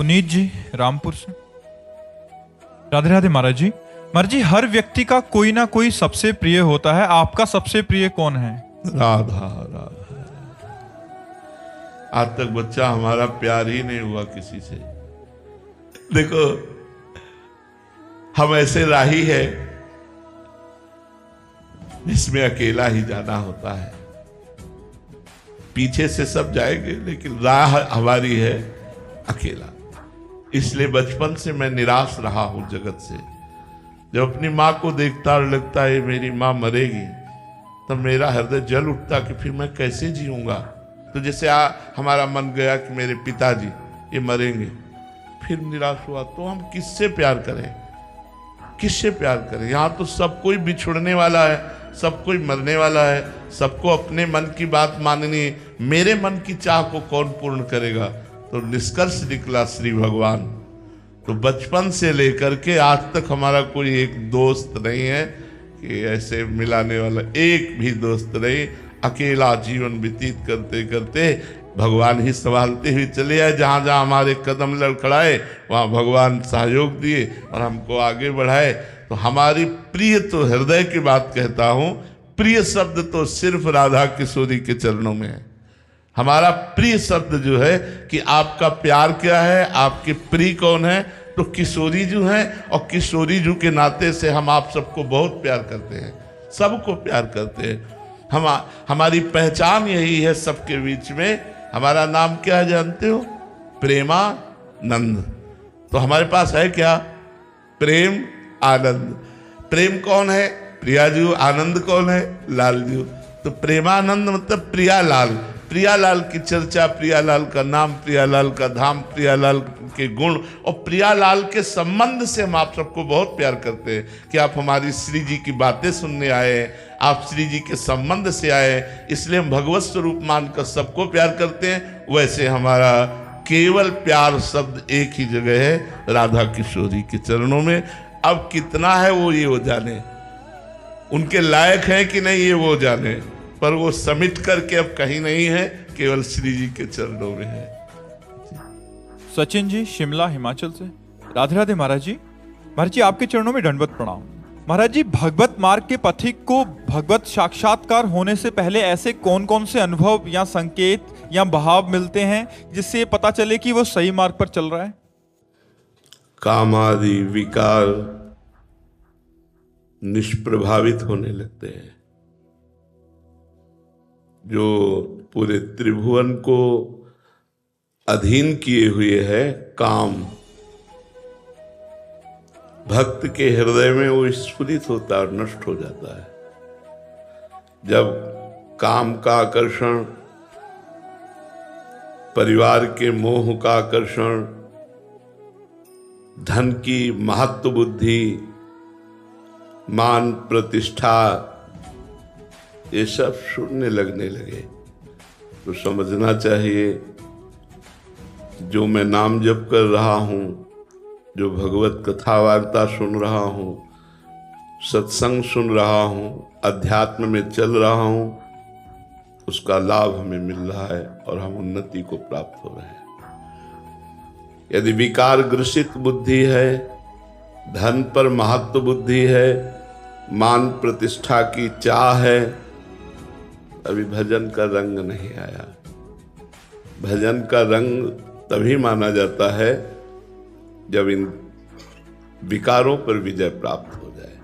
पुनीत जी रामपुर से। राधे राधे महाराज जी। महाराज जी, हर व्यक्ति का कोई ना कोई सबसे प्रिय होता है, आपका सबसे प्रिय कौन है? राधा राधा। आज तक बच्चा हमारा प्यार ही नहीं हुआ किसी से। देखो, हम ऐसे राही है जिसमें अकेला ही जाना होता है। पीछे से सब जाएंगे लेकिन राह हमारी है अकेला। इसलिए बचपन से मैं निराश रहा हूं जगत से। जब अपनी माँ को देखता और लगता है मेरी माँ मरेगी, तब मेरा हृदय जल उठता कि फिर मैं कैसे जीऊंगा। तो जैसे हमारा मन गया कि मेरे पिताजी ये मरेंगे, फिर निराश हुआ। तो हम किससे प्यार करें, किससे प्यार करें? यहाँ तो सब कोई बिछुड़ने वाला है, सब कोई मरने वाला है, सबको अपने मन की बात माननी है। मेरे मन की चाह को कौन पूर्ण करेगा? तो निष्कर्ष निकला श्री भगवान। तो बचपन से लेकर के आज तक हमारा कोई एक दोस्त नहीं है कि ऐसे मिलाने वाला, एक भी दोस्त नहीं। अकेला जीवन व्यतीत करते करते भगवान ही संभालते हुए चले आए। जहाँ जहाँ हमारे कदम लड़खड़ाए वहाँ भगवान सहयोग दिए और हमको आगे बढ़ाए। तो हमारी प्रिय, तो हृदय की बात कहता हूँ, प्रिय शब्द तो सिर्फ राधा किशोरी के चरणों में है। हमारा प्रिय शब्द जो है कि आपका प्यार क्या है, आपके प्रिय कौन है, तो किशोरी जी हैं। और किशोरी जी के नाते से हम आप सबको बहुत प्यार करते हैं, सबको प्यार करते हैं। हमारी पहचान यही है सबके बीच में। हमारा नाम क्या है जानते हो? प्रेमानंद। तो हमारे पास है क्या? प्रेम आनंद। प्रेम कौन है? प्रिया जी। आनंद कौन है? लाल जी। तो प्रेमानंद मतलब प्रियालाल। प्रियालाल की चर्चा, प्रियालाल का नाम, प्रियालाल का धाम, प्रियालाल के गुण और प्रियालाल के संबंध से हम आप सबको बहुत प्यार करते हैं कि आप हमारी श्री जी की बातें सुनने आए, आप श्री जी के संबंध से आए। इसलिए हम भगवत स्वरूप मानकर सबको प्यार करते हैं। वैसे हमारा केवल प्यार शब्द एक ही जगह है, राधा किशोरी के चरणों में। अब कितना है वो जाने, उनके लायक है कि नहीं ये वो जाने, पर वो समिट करके अब कहीं नहीं है, केवल श्री जी के चरणों में है। सचिन जी शिमला हिमाचल से। राधे राधे महाराज जी। महाराज जी, आपके चरणों में दंडवत प्रणाम। महाराज जी, भगवत मार्ग के पथिक को भगवत साक्षात्कार होने से पहले ऐसे कौन कौन से अनुभव या संकेत या भाव मिलते हैं जिससे ये पता चले कि वो सही मार्ग पर चल रहा है? काम आदि विकार निष्प्रभावित होने लगते हैं। जो पूरे त्रिभुवन को अधीन किए हुए है काम, भक्त के हृदय में वो स्फुरित होता है और नष्ट हो जाता है। जब काम का आकर्षण, परिवार के मोह का आकर्षण, धन की महत्व बुद्धि, मान प्रतिष्ठा, ये सब शून्य लगने लगे, तो समझना चाहिए जो मैं नाम जप कर रहा हूँ, जो भगवत कथा वार्ता सुन रहा हूँ, सत्संग सुन रहा हूँ, अध्यात्म में चल रहा हूँ, उसका लाभ हमें मिल रहा है और हम उन्नति को प्राप्त हो रहे हैं। यदि विकार ग्रसित बुद्धि है, धन पर महत्व बुद्धि है, मान प्रतिष्ठा की चाह है, अभी भजन का रंग नहीं आया। भजन का रंग तभी माना जाता है जब इन विकारों पर विजय प्राप्त हो जाए।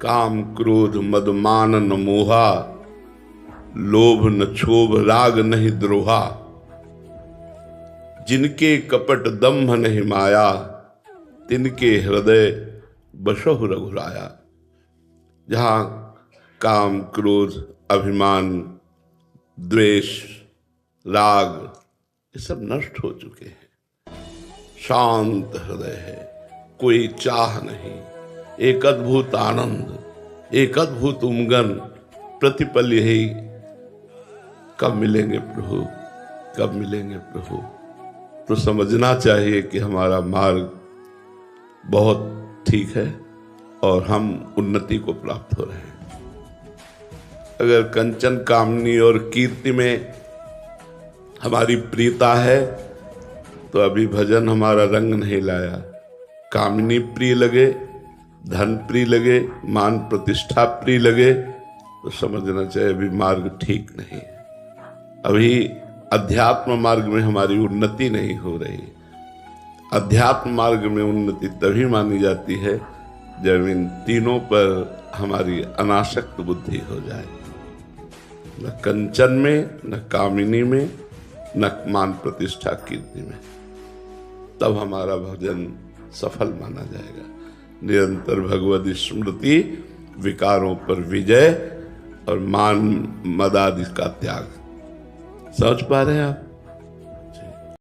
काम क्रोध मद मान न मोहा, लोभ न क्षोभ राग नहीं द्रोहा, जिनके कपट दंभ नहीं माया, तिनके हृदय बसहु रघुराया। जहाँ काम क्रोध अभिमान द्वेष राग ये सब नष्ट हो चुके हैं, शांत हृदय है, कोई चाह नहीं, एक अद्भुत आनंद, एक अद्भुत उमंगन, प्रतिपल यही कब मिलेंगे प्रभु, कब मिलेंगे प्रभु। तो समझना चाहिए कि हमारा मार्ग बहुत ठीक है और हम उन्नति को प्राप्त हो रहे हैं। अगर कंचन कामनी और कीर्ति में हमारी प्रियता है तो अभी भजन हमारा रंग नहीं लाया। कामिनी प्रिय लगे, धन प्रिय लगे, मान प्रतिष्ठा प्रिय लगे, तो समझना चाहिए अभी मार्ग ठीक नहीं है। अभी अध्यात्म मार्ग में हमारी उन्नति नहीं हो रही। अध्यात्म मार्ग में उन्नति तभी मानी जाती है जब इन तीनों पर हमारी अनासक्त बुद्धि हो जाए, न कंचन में, न कामिनी में, न मान प्रतिष्ठा कीर्ति में। तब हमारा भजन सफल माना जाएगा। निरंतर भगवत स्मृति, विकारों पर विजय और मान मद आदि का त्याग। समझ पा रहे हैं आप?